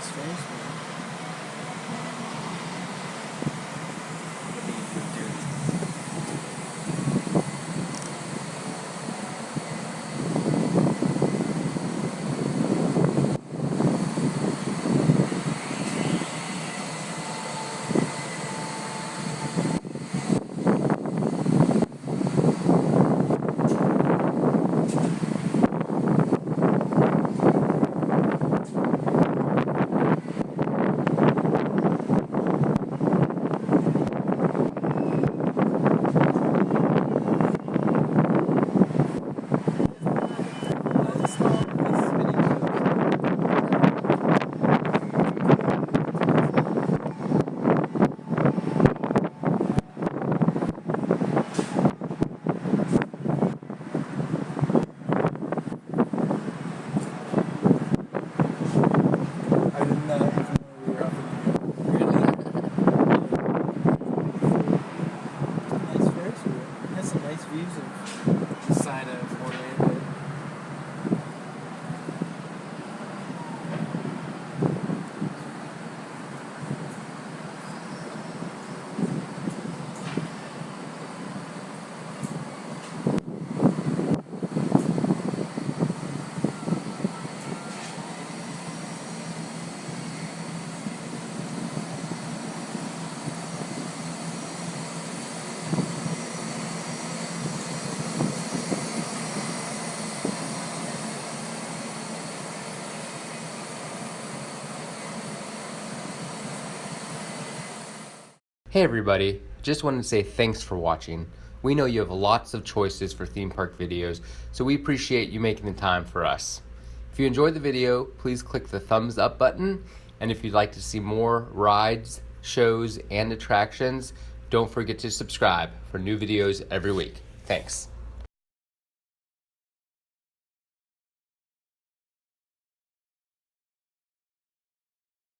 nice Ferris wheel. Views of the side of Orlando. Hey everybody, just wanted to say thanks for watching. We know you have lots of choices for theme park videos, so we appreciate you making the time for us. If you enjoyed the video, please click the thumbs up button, and if you'd like to see more rides, shows, and attractions, don't forget to subscribe for new videos every week. Thanks.